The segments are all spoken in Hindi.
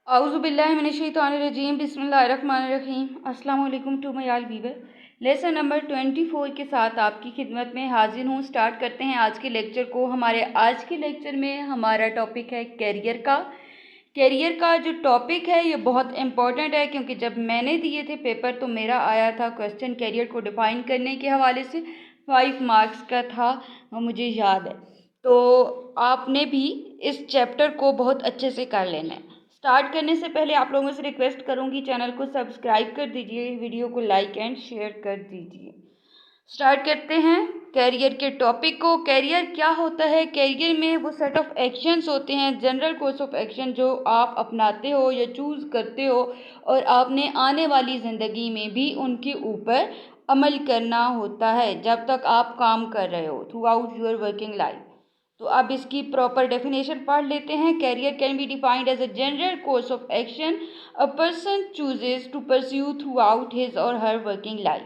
औज़ुबिल्लाहिमिनश्शैतानिर्रजीम बिस्मिल्लाहिर्रहमानिर्रहीम। अस्सलाम वालेकुम to my all viewer. Lesson number 24 के साथ आपकी खिदमत में हाजिर हूँ। स्टार्ट करते हैं आज के लेक्चर को। हमारे आज के लेक्चर में हमारा टॉपिक है कैरियर का। कैरियर का जो टॉपिक है ये बहुत इम्पॉर्टेंट है, क्योंकि जब मैंने दिए थे पेपर तो मेरा आया था क्वेश्चन कैरियर को डिफ़ाइन करने के हवाले से 5 मार्क्स का था, मुझे याद है। तो आपने भी इस चैप्टर को बहुत अच्छे से कर लेना है। स्टार्ट करने से पहले आप लोगों से रिक्वेस्ट करूंगी, चैनल को सब्सक्राइब कर दीजिए, वीडियो को लाइक एंड शेयर कर दीजिए। स्टार्ट करते हैं कैरियर के टॉपिक को। कैरियर क्या होता है? कैरियर में वो सेट ऑफ एक्शंस होते हैं, जनरल कोर्स ऑफ एक्शन जो आप अपनाते हो या चूज़ करते हो, और आपने आने वाली ज़िंदगी में भी उनके ऊपर अमल करना होता है जब तक आप काम कर रहे हो, throughout your working life. तो अब इसकी प्रॉपर डेफिनेशन पढ़ लेते हैं। Career can be defined as a general course of action a person chooses to pursue throughout his और हर वर्किंग लाइफ।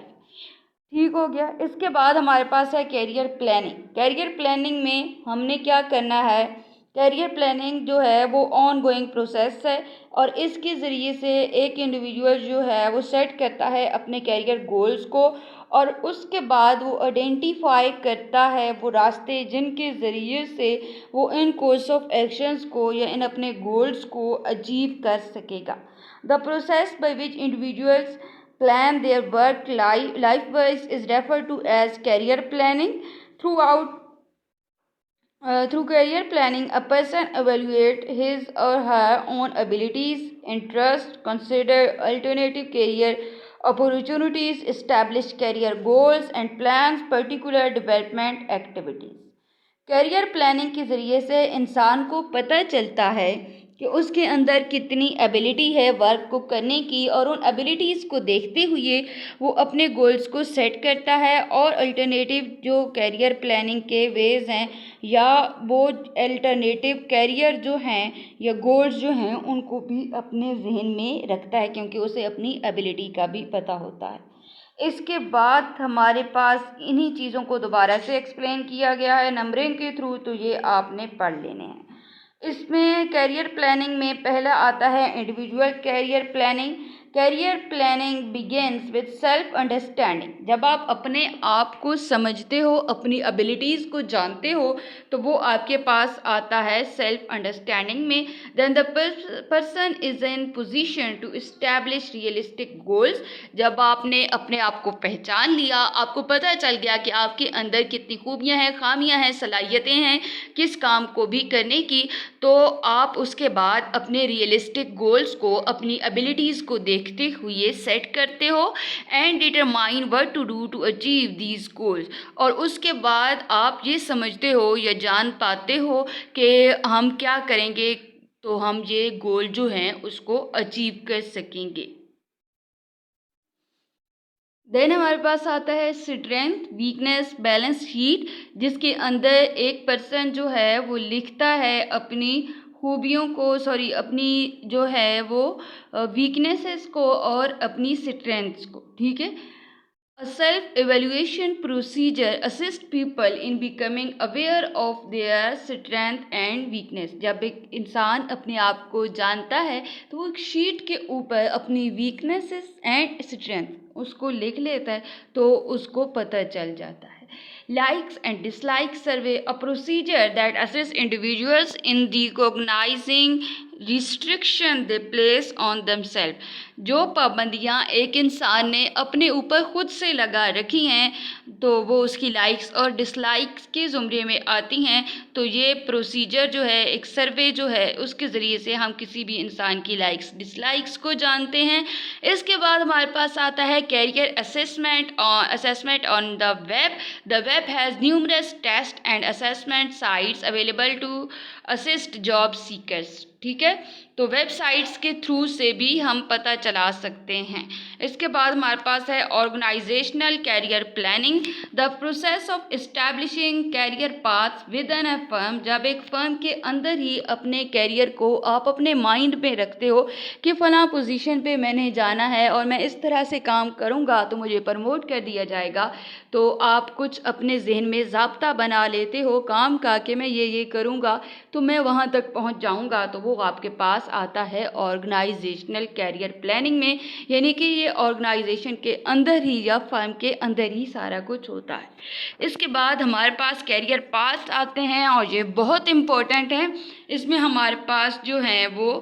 ठीक हो गया। इसके बाद हमारे पास है कैरियर प्लानिंग। कैरियर प्लानिंग में हमने क्या करना है? कैरियर प्लानिंग जो है वो ऑन गोइंग प्रोसेस है, और इसके ज़रिए से एक इंडिविजुअल जो है वो सेट करता है अपने कैरियर गोल्स को, और उसके बाद वो आइडेंटिफाई करता है वो रास्ते जिनके ज़रिए से वो इन कोर्स ऑफ एक्शंस को या इन अपने गोल्स को अचीव कर सकेगा। The process by which individuals plan their work life wise is referred to as career planning. Through career planning, a person evaluate his or her own abilities, interests, consider alternative career opportunities, establish career goals and plans particular development activities. Career planning के ज़रिए से इंसान को पता चलता है कि उसके अंदर कितनी एबिलिटी है वर्क को करने की, और उन एबिलिटीज़ को देखते हुए वो अपने गोल्स को सेट करता है, और अल्टरनेटिव जो कैरियर प्लानिंग के वेज़ हैं या वो अल्टरनेटिव कैरियर जो हैं या गोल्स जो हैं उनको भी अपने जहन में रखता है, क्योंकि उसे अपनी एबिलिटी का भी पता होता है। इसके बाद हमारे पास इन्हीं चीज़ों को दोबारा से एक्सप्लेन किया गया है नंबरिंग के थ्रू, तो ये आपने पढ़ लेने हैं। इसमें कैरियर प्लानिंग में पहला आता है individual career planning. Career planning begins with self understanding. जब आप अपने आप को समझते हो, अपनी एबिलिटीज़ को जानते हो, तो वो आपके पास आता है सेल्फ अंडरस्टैंडिंग में। Then the person is in position to establish realistic goals. जब आपने अपने आप को पहचान लिया, आपको पता चल गया कि आपके अंदर कितनी खूबियाँ हैं, खामियाँ हैं, सलाहियतें हैं किस काम को भी करने की, तो आप उसके बाद अपने रियलिस्टिक गोल्स को, अपनी एबिलिटीज़ को देखते हुए सेट करते हो and determine what to do to achieve these goals. और उसके बाद आप ये समझते हो या जान पाते हो कि हम क्या करेंगे तो हम ये गोल जो हैं उसको अचीव कर सकेंगे। देन हमारे पास आता है स्ट्रेंथ, वीकनेस, बैलेंस शीट, जिसके अंदर एक पर्सन जो है वो लिखता है अपनी खूबियों को, अपनी जो है वो वीकनेसेस को और अपनी स्ट्रेंथ्स को। ठीक है। A self-evaluation procedure assists people in becoming aware of their strength and weakness. जब एक इंसान अपने आप को जानता है तो वो एक शीट के ऊपर अपनी weaknesses and strength उसको लिख लेता है, तो उसको पता चल जाता है। Likes and dislikes survey, a procedure that assists individuals in recognizing restriction they place on themselves। जो पाबंदियाँ एक इंसान ने अपने ऊपर खुद से लगा रखी हैं तो वो उसकी लाइक्स और डिसलाइक्स के ज़ुमरे में आती हैं। तो ये प्रोसीजर जो है, एक सर्वे जो है, उसके ज़रिए से हम किसी भी इंसान की लाइक्स डिसलाइक्स को जानते हैं। इसके बाद हमारे पास आता है career assessment on the web. The web has numerous test and assessment sites available to assist job seekers. ठीक है, तो वेबसाइट्स के थ्रू से भी हम पता चला सकते हैं। इसके बाद हमारे पास है organisational career planning, the process of establishing career path within a firm. जब एक फर्म के अंदर ही अपने कैरियर को आप अपने माइंड में रखते हो कि फ़लाँ पोजीशन पे मैंने जाना है और मैं इस तरह से काम करूँगा तो मुझे प्रमोट कर दिया जाएगा, तो आप कुछ अपने जहन में ज़ाब्ता बना लेते हो काम का कि मैं ये करूँगा तो मैं वहाँ तक पहुँच जाऊँगा, तो वो आपके पास आता है ऑर्गेनाइजेशनल कैरियर प्लानिंग में, यानी कि ये ऑर्गेनाइजेशन के अंदर ही या फर्म के अंदर ही सारा कुछ होता है। इसके बाद हमारे पास कैरियर पाथ आते हैं और ये बहुत इम्पोर्टेंट है। इसमें हमारे पास जो हैं वो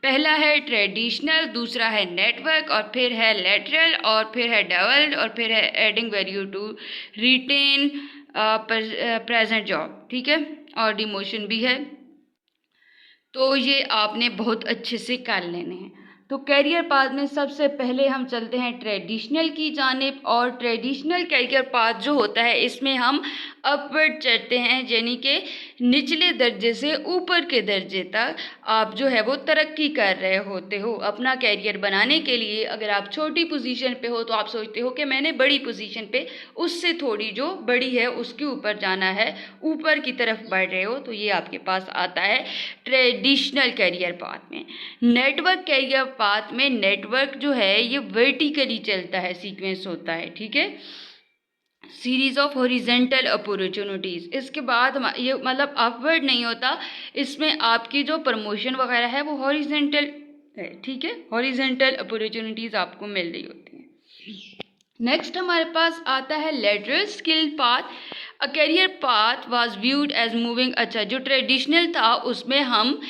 पहला है ट्रेडिशनल, दूसरा है नेटवर्क, और फिर है लेटरल, और फिर है डेवल्ड, और फिर है adding value to retain present job, ठीक है, और डिमोशन भी है। तो ये आपने बहुत अच्छे से कर लेने हैं। तो कैरियर पाथ में सबसे पहले हम चलते हैं ट्रेडिशनल की जानिब, और ट्रेडिशनल कैरियर पाथ जो होता है इसमें हम अपवर्ड चढ़ते हैं, यानी कि निचले दर्जे से ऊपर के दर्जे तक आप जो है वो तरक्की कर रहे होते हो अपना कैरियर बनाने के लिए। अगर आप छोटी पोजीशन पे हो तो आप सोचते हो कि मैंने बड़ी पोजीशन पे उससे थोड़ी जो बड़ी है उसके ऊपर जाना है, ऊपर की तरफ बढ़ रहे हो, तो ये आपके पास आता है ट्रेडिशनल कैरियर पाथ में। नेटवर्क कैरियर पाथ में नेटवर्क जो है ये वर्टिकली चलता है, सीक्वेंस होता है, ठीक है, सीरीज ऑफ हॉरिजेंटल अपॉर्चुनिटीज़। इसके बाद ये मतलब अपवर्ड नहीं होता, इसमें आपकी जो प्रमोशन वगैरह है वो हॉरिजेंटल है, ठीक है, हॉरिजेंटल अपॉर्चुनिटीज़ आपको मिल रही होती हैं। नेक्स्ट हमारे पास आता है lateral skill path. A career path was viewed as moving, अच्छा जो ट्रेडिशनल था उसमें हम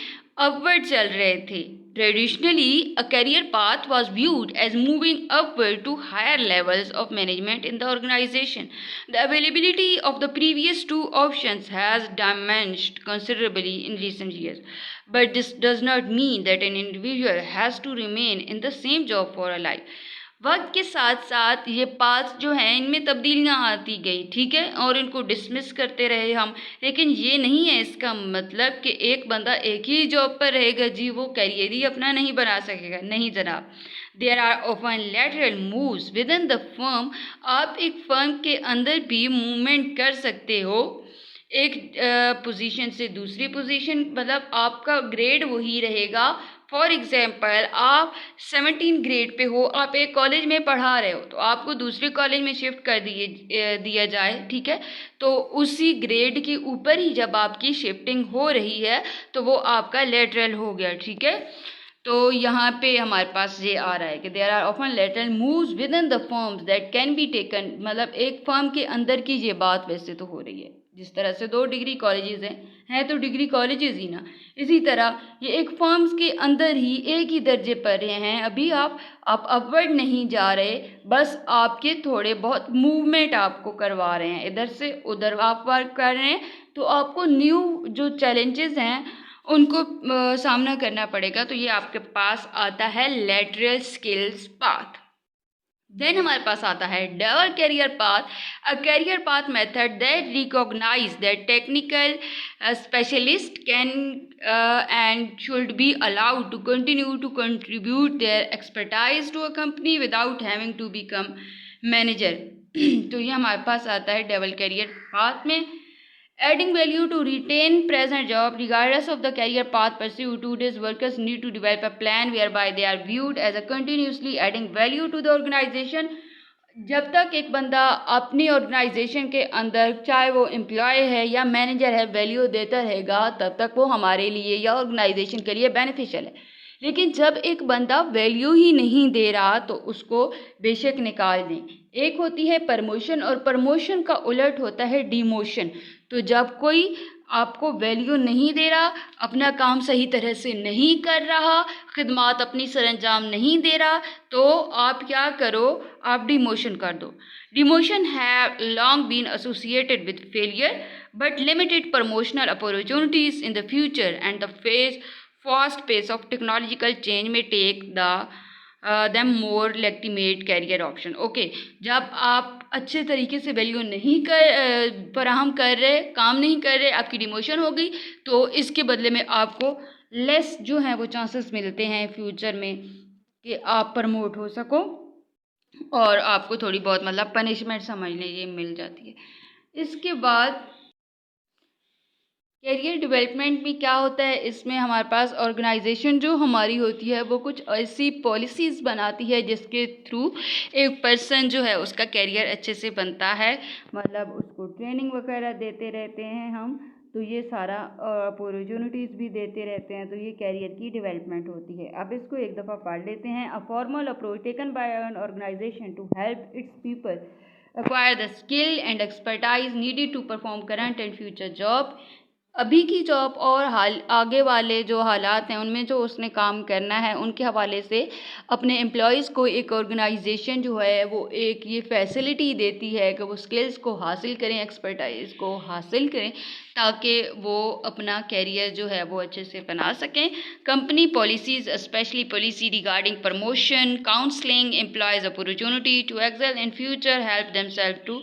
अपवर्ड चल रहे थे। Traditionally, a career path was viewed as moving upward to higher levels of management in the organization. The availability of the previous two options has diminished considerably in recent years. But this does not mean that an individual has to remain in the same job for a life. वक्त के साथ साथ ये पाथ जो हैं इनमें तब्दीलियां आती गई, ठीक है, और इनको डिसमिस करते रहे हम, लेकिन ये नहीं है इसका मतलब कि एक बंदा एक ही जॉब पर रहेगा जी वो कैरियर ही अपना नहीं बना सकेगा, नहीं जनाब। There are often lateral moves within the firm. आप एक फर्म के अंदर भी मूवमेंट कर सकते हो एक पोजीशन से दूसरी पोजीशन, मतलब आपका ग्रेड वही रहेगा। फॉर एग्जाम्पल आप 17 ग्रेड पे हो, आप एक कॉलेज में पढ़ा रहे हो तो आपको दूसरे कॉलेज में शिफ्ट कर दिया जाए, ठीक है, तो उसी ग्रेड के ऊपर ही जब आपकी शिफ्टिंग हो रही है तो वो आपका लेटरल हो गया, ठीक है। तो यहाँ पे हमारे पास ये आ रहा है कि there are often lateral moves within the firms that can be taken, मतलब एक फर्म के अंदर की ये बात वैसे तो हो रही है। जिस तरह से 2 डिग्री कॉलेजेस हैं तो डिग्री कॉलेजेस ही ना, इसी तरह ये एक फर्म्स के अंदर ही एक ही दर्जे पर हैं। अभी आप अपवर्ड नहीं जा रहे, बस आपके थोड़े बहुत मूवमेंट आपको करवा रहे हैं, इधर से उधर आप वर्क कर रहे हैं, तो आपको न्यू जो चैलेंजेस हैं उनको सामना करना पड़ेगा। तो ये आपके पास आता है लेटरल स्किल्स पाथ। देन हमारे पास आता है double career path, a career path method that recognise that technical specialist can and should be allowed to continue to contribute their expertise to a company without having to become manager. तो ये हमारे पास आता है डबल कैरियर पाथ में। Adding value to retain present job regardless of the career path pursued, today's workers need to develop a plan whereby they are viewed as a continuously adding value to the organization. जब तक एक बंदा अपनी ऑर्गेनाइजेशन के अंदर चाहे वो एम्प्लॉय है या मैनेजर है वैल्यू देता रहेगा तब तक वो हमारे लिए या ऑर्गेनाइजेशन के लिए बेनिफिशियल है। लेकिन जब एक बंदा वैल्यू ही नहीं दे रहा तो उसको बेशक निकाल दें। एक होती है प्रमोशन और प्रमोशन का उलट होता है डिमोशन। तो जब कोई आपको वैल्यू नहीं दे रहा, अपना काम सही तरह से नहीं कर रहा, खिदमात अपनी सरंजाम नहीं दे रहा, तो आप क्या करो, आप डिमोशन कर दो। Demotion have long been associated with failure but limited promotional opportunities in the future and the fast pace of technological change may take them more legitimate career option. Okay, जब आप अच्छे तरीके से वैल्यू नहीं फराहम कर रहे, काम नहीं कर रहे, आपकी डिमोशन हो गई, तो इसके बदले में आपको लेस जो है वो चांसेस मिलते हैं फ्यूचर में कि आप प्रमोट हो सको, और आपको थोड़ी बहुत मतलब पनिशमेंट समझने ये मिल जाती है। इसके बाद कैरियर डेवलपमेंट में क्या होता है, इसमें हमारे पास ऑर्गेनाइजेशन जो हमारी होती है वो कुछ ऐसी पॉलिसीज़ बनाती है जिसके थ्रू एक पर्सन जो है उसका कैरियर अच्छे से बनता है, मतलब उसको ट्रेनिंग वगैरह देते रहते हैं हम, तो ये सारा अपॉर्चुनिटीज़ भी देते रहते हैं, तो ये कैरियर की डेवलपमेंट होती है। अब इसको एक दफ़ा पढ़ लेते हैं। A formal approach taken by an organisation to help its people acquire the skill and expertise needed to perform current and future job। अभी की जॉब और हाल आगे वाले जो हालात हैं उनमें जो उसने काम करना है उनके हवाले से अपने एम्प्लॉयज़ को एक ऑर्गेनाइजेशन जो है वो एक ये फैसिलिटी देती है कि वो स्किल्स को हासिल करें, एक्सपर्टाइज को हासिल करें, ताकि वो अपना कैरियर जो है वो अच्छे से बना सकें। Company policies specially policy regarding promotion, counselling, employees opportunity to excel in future, help themselves to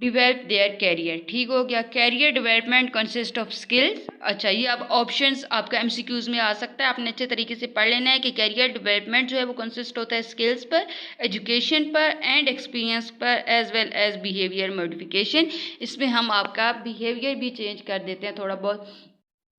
develop their career. ठीक हो गया। Career development consist of skills. अच्छा, ये अब ऑप्शंस आपका एमसीक्यूज में आ सकता है, आपने अच्छे तरीके से पढ़ लेना है कि कैरियर डेवलपमेंट जो है वो कंसिस्ट होता है स्किल्स पर, एजुकेशन पर एंड एक्सपीरियंस पर, as well as behaviour modification. इसमें हम आपका बिहेवियर भी चेंज कर देते हैं थोड़ा बहुत।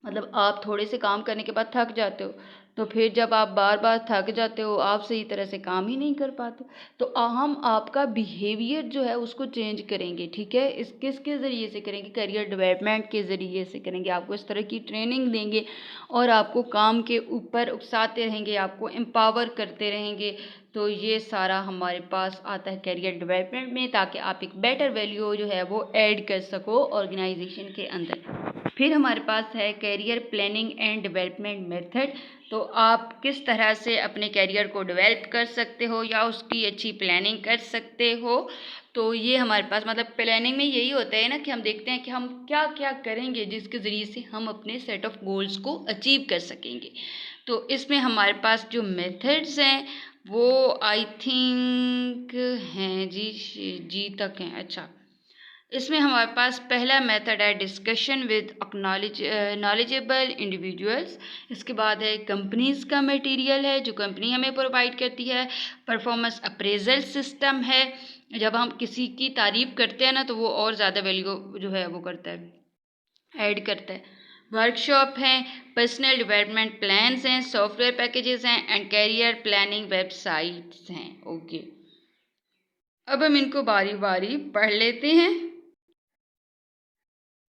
मतलब आप थोड़े से काम करने के बाद थक जाते हो, तो फिर जब आप बार बार थक जाते हो, आप सही तरह से काम ही नहीं कर पाते, तो हम आपका बिहेवियर जो है उसको चेंज करेंगे। ठीक है, इस किसके ज़रिए से करेंगे? करियर डेवलपमेंट के ज़रिए से करेंगे। आपको इस तरह की ट्रेनिंग देंगे और आपको काम के ऊपर उकसाते रहेंगे, आपको एम्पावर करते रहेंगे। तो ये सारा हमारे पास आता है कैरियर डेवलपमेंट में, ताकि आप एक बेटर वैल्यू जो है वो ऐड कर सको ऑर्गेनाइजेशन के अंदर। फिर हमारे पास है career planning and development method. तो आप किस तरह से अपने कैरियर को डेवलप कर सकते हो या उसकी अच्छी प्लानिंग कर सकते हो। तो ये हमारे पास मतलब प्लानिंग में यही होता है ना कि हम देखते हैं कि हम क्या क्या करेंगे जिसके ज़रिए से हम अपने सेट ऑफ गोल्स को अचीव कर सकेंगे। तो इसमें हमारे पास जो मेथड्स हैं वो आई थिंक हैं जी तक हैं। अच्छा, इसमें हमारे पास पहला मेथड है डिस्कशन विद नॉलेजेबल इंडिविजुअल्स। इसके बाद है कंपनीज़ का मटेरियल है जो कंपनी हमें प्रोवाइड करती है। परफॉर्मेंस अप्रेजल सिस्टम है, जब हम किसी की तारीफ़ करते हैं ना तो वो और ज़्यादा वैल्यू जो है वो करता है, ऐड करता है। वर्कशॉप हैं, पर्सनल डेवलपमेंट प्लान्स हैं, सॉफ्टवेयर पैकेजेस हैं एंड कैरियर प्लानिंग वेबसाइट्स हैं। ओके, अब हम इनको बारी बारी पढ़ लेते हैं।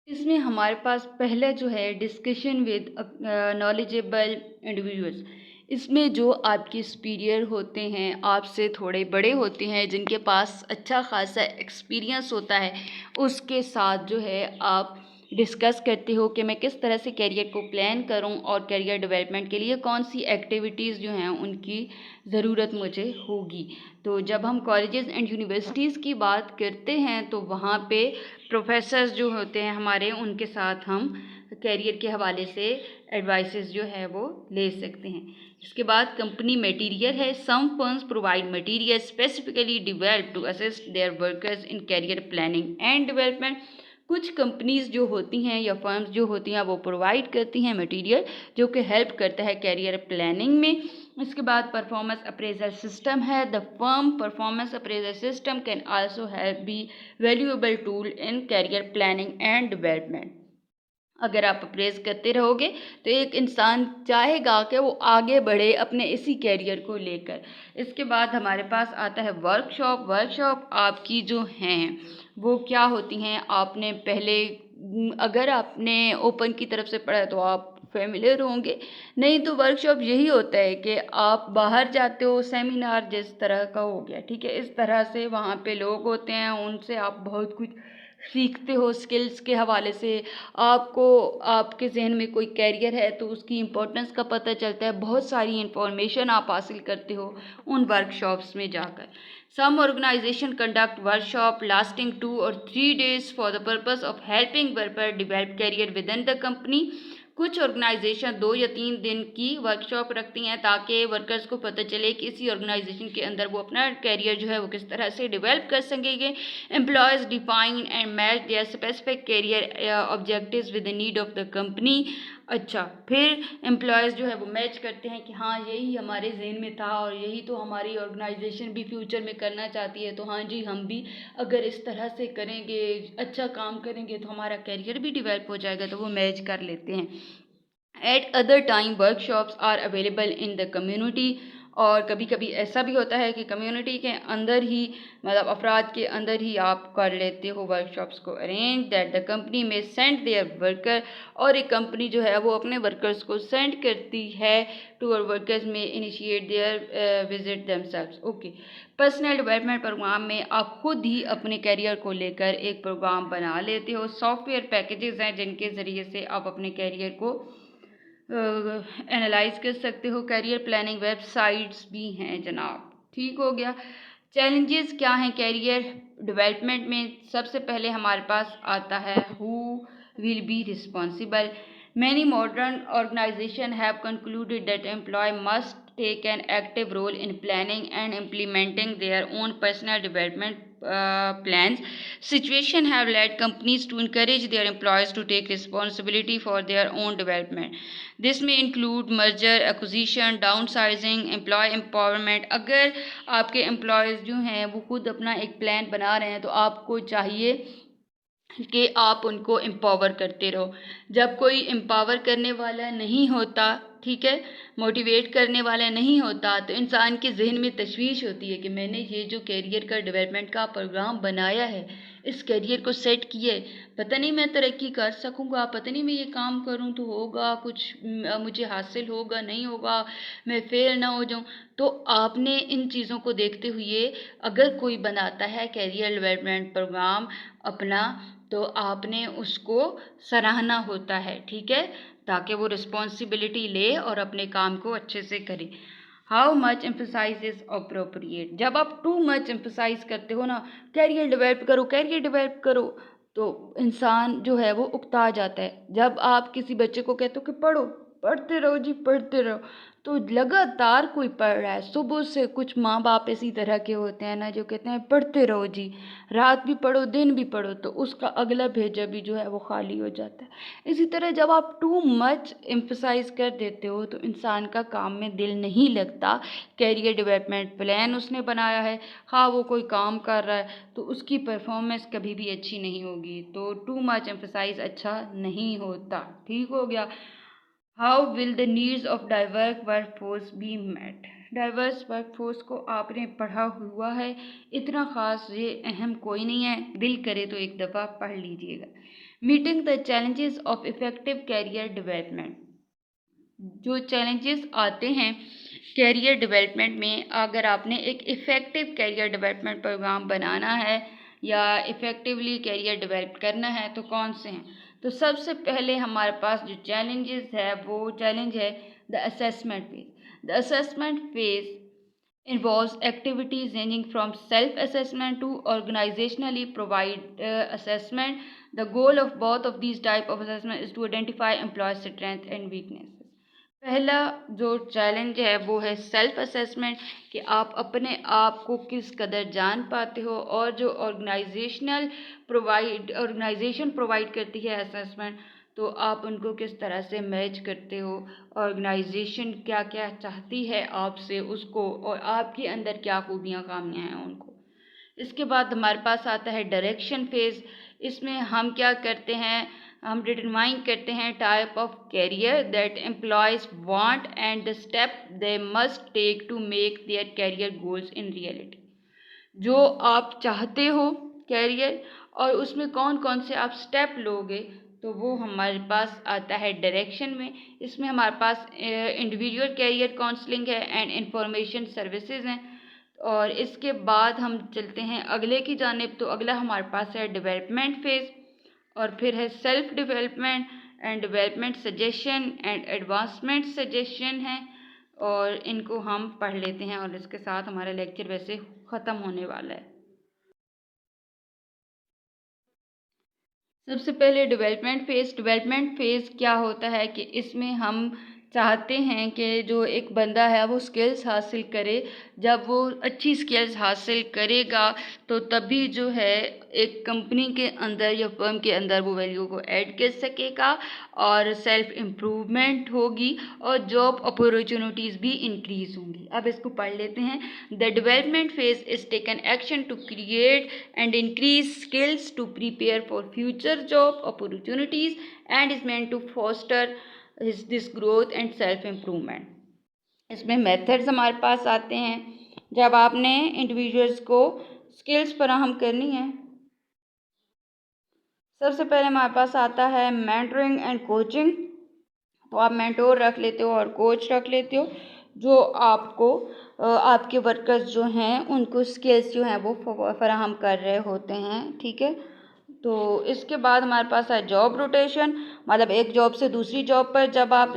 इसमें हमारे पास पहला जो है डिस्कशन विद नॉलेजेबल इंडिविजुअल्स। इसमें जो आपके सुपीरियर होते हैं, आपसे थोड़े बड़े होते हैं, जिनके पास अच्छा खासा एक्सपीरियंस होता है, उसके साथ जो है आप डिस्कस करते हो कि मैं किस तरह से कैरियर को प्लान करूं और कैरियर डेवलपमेंट के लिए कौन सी एक्टिविटीज़ जो हैं उनकी ज़रूरत मुझे होगी। तो जब हम कॉलेजेस एंड यूनिवर्सिटीज़ की बात करते हैं तो वहाँ पे प्रोफेसर्स जो होते हैं हमारे, उनके साथ हम कैरियर के हवाले से एडवाइसेस जो है वो ले सकते हैं। इसके बाद कंपनी मटेरियल है। Some firms provide material specifically develop to assist their workers in career planning and development. कुछ कंपनीज जो होती हैं या फर्म्स जो होती हैं वो प्रोवाइड करती हैं मटेरियल जो कि हेल्प करता है कैरियर प्लानिंग में। इसके बाद परफॉर्मेंस अप्रेजल सिस्टम है। The firm performance appraisal system can also help be valuable tool in career planning and development. अगर आप अप्रेज करते रहोगे तो एक इंसान चाहेगा कि वो आगे बढ़े अपने इसी कैरियर को लेकर। इसके बाद हमारे पास आता है वर्कशॉप। वर्कशॉप आपकी जो हैं वो क्या होती हैं, आपने पहले अगर आपने ओपन की तरफ से पढ़ा है तो आप फेमिलियर होंगे, नहीं तो वर्कशॉप यही होता है कि आप बाहर जाते हो, सेमिनार जिस तरह का हो गया, ठीक है, इस तरह से वहाँ पे लोग होते हैं, उनसे आप बहुत कुछ सीखते हो स्किल्स के हवाले से। आपको आपके जहन में कोई कैरियर है तो उसकी इम्पोर्टेंस का पता चलता है, बहुत सारी इन्फॉर्मेशन आप हासिल करते हो उन वर्कशॉप्स में जाकर। Some organisation conduct workshop lasting 2 or 3 days for the purpose of helping worker develop career within the company. कुछ ऑर्गेनाइजेशन 2 या 3 दिन की वर्कशॉप रखती हैं ताकि वर्कर्स को पता चले कि इसी ऑर्गेनाइजेशन के अंदर वो अपना कैरियर जो है वो किस तरह से डेवलप कर सकेंगे। Employees define and match their specific career objectives with the need of the company. अच्छा, फिर एम्प्लॉयज़ जो है वो मैच करते हैं कि हाँ यही हमारे जहन में था और यही तो हमारी ऑर्गेनाइजेशन भी फ्यूचर में करना चाहती है, तो हाँ जी हम भी अगर इस तरह से करेंगे, अच्छा काम करेंगे तो हमारा कैरियर भी डेवलप हो जाएगा, तो वो मैच कर लेते हैं। At other time, workshops are available in the community और कभी कभी ऐसा भी होता है कि कम्युनिटी के अंदर ही मतलब अफराद के अंदर ही आप कर लेते हो वर्कशॉप्स को अरेंज दैट द कंपनी में सेंड देयर वर्कर, और एक कंपनी जो है वो अपने वर्कर्स को सेंड करती है टू आवर वर्कर्स में initiate their visit themselves. Okay, personal development programme में आप खुद ही अपने करियर को लेकर एक प्रोग्राम बना लेते हो। सॉफ्टवेयर पैकेजेस हैं जिनके ज़रिए से आप अपने करियर को एनालाइज कर सकते हो। करियर प्लानिंग वेबसाइट्स भी हैं जनाब। ठीक हो गया। चैलेंजेस क्या हैं करियर डेवलपमेंट में? सबसे पहले हमारे पास आता है who will be responsible. Many modern organisation have concluded that employee must take an active role in planning and implementing their own personal development plans. Situation have led companies to encourage their employees to take responsibility for their own development. This may include merger, acquisition, downsizing, employee empowerment. अगर आपके एम्प्लॉयज़ जो हैं वो खुद अपना एक प्लान बना रहे हैं तो आपको चाहिए कि आप उनको एम्पावर करते रहो। जब कोई एम्पावर करने वाला नहीं होता, ठीक है, मोटिवेट करने वाला नहीं होता, तो इंसान के जहन में तशवीश होती है कि मैंने ये जो कैरियर का डेवलपमेंट का प्रोग्राम बनाया है, इस कैरियर को सेट किया है, पता नहीं मैं तरक्की कर सकूँगा, पता नहीं मैं ये काम करूँ तो होगा कुछ, मुझे हासिल होगा नहीं होगा, मैं फेल ना हो जाऊँ। तो आपने इन चीज़ों को देखते हुए अगर कोई बनाता है कैरियर डेवलपमेंट प्रोग्राम अपना, तो आपने उसको सराहना होता है, ठीक है, ताकि वो रिस्पॉन्सिबिलिटी ले और अपने काम को अच्छे से करे। How much emphasise is appropriate. जब आप टू मच एम्फसाइज करते हो ना, कैरियर डेवलप करो कैरियर डेवलप करो, तो इंसान जो है वो उकता जाता है। जब आप किसी बच्चे को कहते हो कि पढ़ो, पढ़ते रहो जी पढ़ते रहो, तो लगातार कोई पढ़ रहा है सुबह से। कुछ माँ बाप इसी तरह के होते हैं ना जो कहते हैं पढ़ते रहो जी, रात भी पढ़ो दिन भी पढ़ो, तो उसका अगला भेजा भी जो है वो खाली हो जाता है। इसी तरह जब आप टू मच एम्फसाइज कर देते हो तो इंसान का काम में दिल नहीं लगता। कैरियर डेवलपमेंट प्लान उसने बनाया है, हाँ वो कोई काम कर रहा है, तो उसकी परफॉर्मेंस कभी भी अच्छी नहीं होगी। तो टू मच एम्फसाइज अच्छा नहीं होता। ठीक हो गया। How will the needs of diverse workforce be met. Diverse workforce को आपने पढ़ा हुआ है, इतना ख़ास ये अहम कोई नहीं है, दिल करे तो एक दफ़ा पढ़ लीजिएगा। Meeting the challenges of effective career development. जो चैलेंजेस आते हैं कैरियर डेवलपमेंट में, अगर आपने एक इफ़ेक्टिव कैरियर डेवलपमेंट प्रोग्राम बनाना है या इफ़ेक्टिवली कैरियर डेवलप करना है, तो कौन से हैं? तो सबसे पहले हमारे पास जो चैलेंजेस है वो चैलेंज है the assessment phase. The assessment phase involves activities ranging from self-assessment to organizationally provide assessment. The goal of both of these type of assessment is to identify employee strength and weaknesses. पहला जो चैलेंज है वो है सेल्फ असेसमेंट, कि आप अपने आप को किस कदर जान पाते हो, और जो ऑर्गेनाइजेशन प्रोवाइड करती है असेसमेंट, तो आप उनको किस तरह से मैच करते हो, ऑर्गेनाइजेशन क्या क्या चाहती है आपसे उसको, और आपके अंदर क्या खूबियाँ खामियाँ हैं उनको। इसके बाद हमारे पास आता है डायरेक्शन फेज। इसमें हम क्या करते हैं, हम डिटरमाइन करते हैं type of career that employees want and the step they must take to make their career goals in reality. जो आप चाहते हो कैरियर, और उसमें कौन कौन से आप स्टेप लोगे, तो वो हमारे पास आता है डायरेक्शन में। इसमें हमारे पास इंडिविजुअल कैरियर काउंसलिंग है एंड इंफॉर्मेशन सर्विसेज हैं। और इसके बाद हम चलते हैं अगले की जानिब, तो अगला हमारे पास है डेवलपमेंट फेज़, और फिर है self development and development suggestion and advancement suggestion है। और इनको हम पढ़ लेते हैं और इसके साथ हमारा लेक्चर वैसे ख़त्म होने वाला है। सबसे पहले डेवलपमेंट फ़ेज़ क्या होता है कि इसमें हम चाहते हैं कि जो एक बंदा है वो स्किल्स हासिल करे। जब वो अच्छी स्किल्स हासिल करेगा तो तभी जो है एक कंपनी के अंदर या फर्म के अंदर वो वैल्यू को ऐड कर सकेगा, और सेल्फ इम्प्रूवमेंट होगी और जॉब अपॉर्चुनिटीज़ भी इंक्रीज़ होंगी। अब इसको पढ़ लेते हैं। The development phase is taken action to create and increase skills to prepare for future job opportunities and is meant to foster this growth and self improvement. इसमें मेथड्स हमारे पास आते हैं जब आपने इंडिविजुअल्स को स्किल्स फराहम करनी है। सबसे पहले हमारे पास आता है मेंटरिंग एंड कोचिंग। तो आप मेंटोर रख लेते हो और कोच रख लेते हो जो आपको आपके वर्कर्स जो हैं उनको स्किल्स जो हैं वो फराहम कर रहे होते हैं, ठीक है। तो इसके बाद हमारे पास है जॉब रोटेशन, मतलब एक जॉब से दूसरी जॉब पर जब आप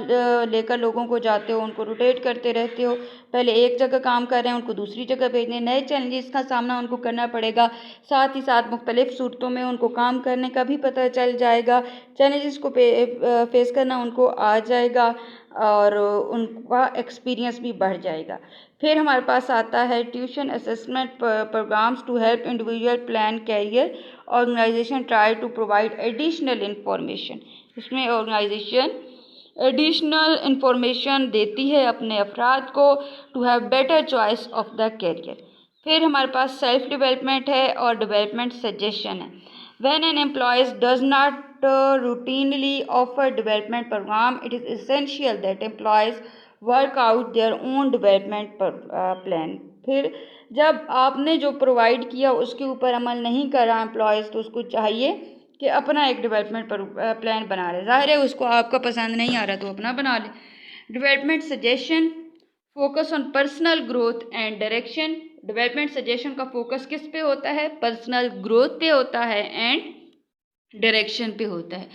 लेकर लोगों को जाते हो, उनको रोटेट करते रहते हो। पहले एक जगह काम कर रहे हैं, उनको दूसरी जगह भेजने, नए चैलेंजेस का सामना उनको करना पड़ेगा। साथ ही साथ मुख्तलिफ सूरतों में उनको काम करने का भी पता चल जाएगा, चैलेंजेस को फेस करना उनको आ जाएगा और उनका एक्सपीरियंस भी बढ़ जाएगा। फिर हमारे पास आता है tuition assessment programmes to help individual plan career. Organisation try to provide additional information. इसमें ऑर्गेनाइजेशन एडिशनल इंफॉर्मेशन देती है अपने अफराद को to have better choice of the career. फिर हमारे पास सेल्फ डेवलपमेंट है और डेवलपमेंट सजेशन है। When an employees does not routinely offer development program, it is essential that employees work out their own development plan। फिर जब आपने जो प्रोवाइड किया उसके ऊपर अमल नहीं करा एम्प्लॉयज़, तो उसको चाहिए कि अपना एक डेवलपमेंट प्लान बना ले। ज़ाहिर है उसको आपका पसंद नहीं आ रहा तो अपना बना ले। Development suggestion focus on personal growth and direction. Development suggestion का फोकस किस पे होता है? पर्सनल ग्रोथ पे होता है एंड डायरेक्शन पे होता है।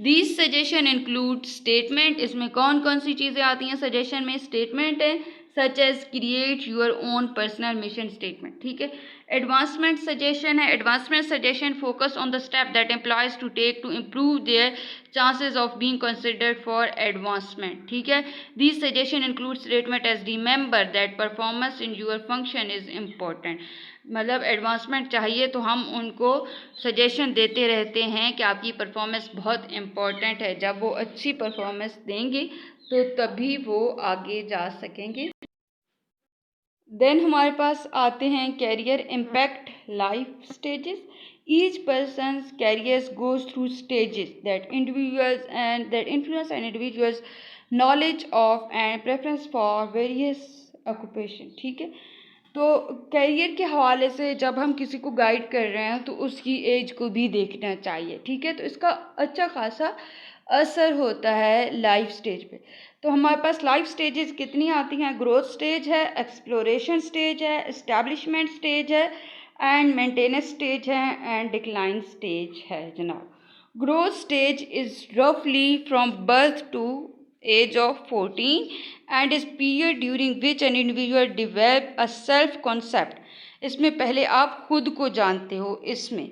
These suggestion include statement. इसमें कौन कौन सी चीज़ें आती हैं सजेशन में? स्टेटमेंट है such as create your own personal mission statement, ठीक है। एडवांसमेंट सजेशन है। Advancement suggestion focus on the step that employees to take to improve their chances of being considered for advancement, ठीक है। These suggestion include statement as remember that performance in your function is important. मतलब एडवांसमेंट चाहिए तो हम उनको सजेशन देते रहते हैं कि आपकी परफॉर्मेंस बहुत इम्पॉर्टेंट है। जब वो अच्छी परफॉर्मेंस देंगे तो तभी वो आगे जा सकेंगे। देन हमारे पास आते हैं career impact life stages. Each persons careers goes through stages that influence an individuals knowledge of and preference for various occupation, ठीक है। तो करियर के हवाले से जब हम किसी को गाइड कर रहे हैं तो उसकी एज को भी देखना चाहिए, ठीक है। तो इसका अच्छा खासा असर होता है लाइफ स्टेज पे। तो हमारे पास लाइफ स्टेजेस कितनी आती हैं? ग्रोथ स्टेज है, एक्सप्लोरेशन स्टेज है, एस्टैब्लिशमेंट स्टेज है एंड मेंटेनेंस स्टेज है एंड डिक्लाइन स्टेज है जनाब। ग्रोथ स्टेज इज़ रफली from birth to age of 14 and is period during which an individual develop a self concept। इसमें पहले आप खुद को जानते हो इसमें,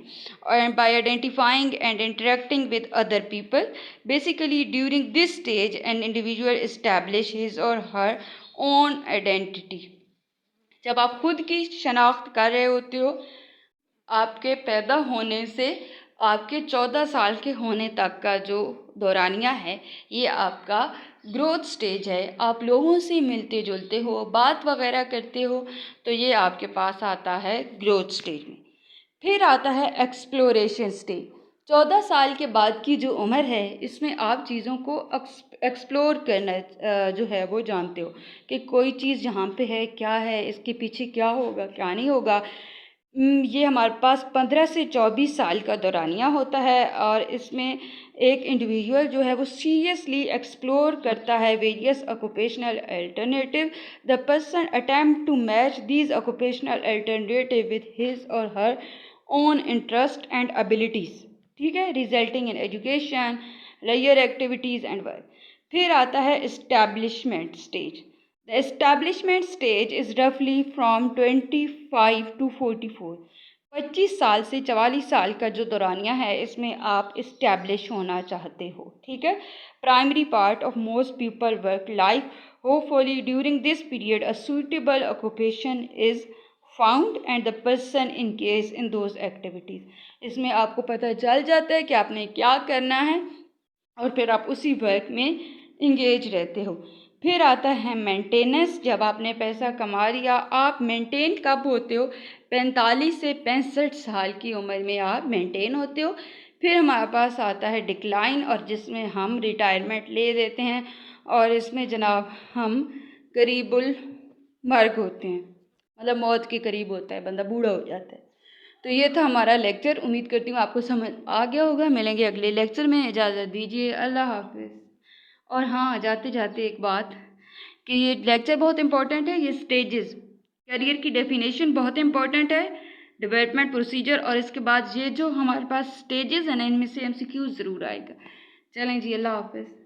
and by identifying and interacting with other people। basically during this stage an individual establish his or her own identity। जब आप खुद की शनाख्त कर रहे होते हो, आपके पैदा होने से आपके 14 साल के होने तक का जो दौरानिया है ये आपका ग्रोथ स्टेज है। आप लोगों से मिलते जुलते हो, बात वगैरह करते हो, तो ये आपके पास आता है ग्रोथ स्टेज में। फिर आता है एक्सप्लोरेशन स्टेज। 14 साल के बाद की जो उम्र है इसमें आप चीज़ों को एक्सप्लोर करना जो है वो जानते हो कि कोई चीज़ यहाँ पे है, क्या है, इसके पीछे क्या होगा, क्या नहीं होगा। ये हमारे पास 15 से 24 साल का दौरानिया होता है और इसमें एक इंडिविजुअल जो है वो सीरियसली एक्सप्लोर करता है various occupational alternative. The person attempt to match these occupational alternative with his और her own interest and abilities, ठीक है, रिजल्टिंग इन एजुकेशन, लेयर एक्टिविटीज़ एंड वर्क। फिर आता है establishment stage. The establishment stage is roughly from 25 to 44। 25 साल से 44 साल का जो दौरानिया है इसमें आप इस्टेब्लिश होना चाहते हो, ठीक है। Primary part of most people work life hopefully during this period a suitable occupation is found and the person engaged in those activities। इसमें आपको पता चल जाता है कि आपने क्या करना है और फिर आप उसी वर्क में इंगेज रहते हो। फिर आता है मेंटेनेंस। जब आपने पैसा कमा लिया, आप मेंटेन कब होते हो? 45 से 65 साल की उम्र में आप मेंटेन होते हो। फिर हमारे पास आता है डिक्लाइन, और जिसमें हम रिटायरमेंट ले देते हैं और इसमें जनाब हम करीबुल मर्ग होते हैं, मतलब मौत के करीब होता है, बंदा बूढ़ा हो जाता है। तो ये था हमारा लेक्चर। उम्मीद करती हूँ आपको समझ आ गया होगा। मिलेंगे अगले लेक्चर में। इजाज़त दीजिए। अल्लाह हाफिज़। और हाँ, जाते जाते एक बात कि ये लेक्चर बहुत इंपॉर्टेंट है। ये स्टेजेस, करियर की डेफिनेशन बहुत इंपॉर्टेंट है, डेवलपमेंट प्रोसीजर, और इसके बाद ये जो हमारे पास स्टेजेस हैं ना, इनमें से MCQ ज़रूर आएगा। चलें जी, अल्लाह हाफिज़।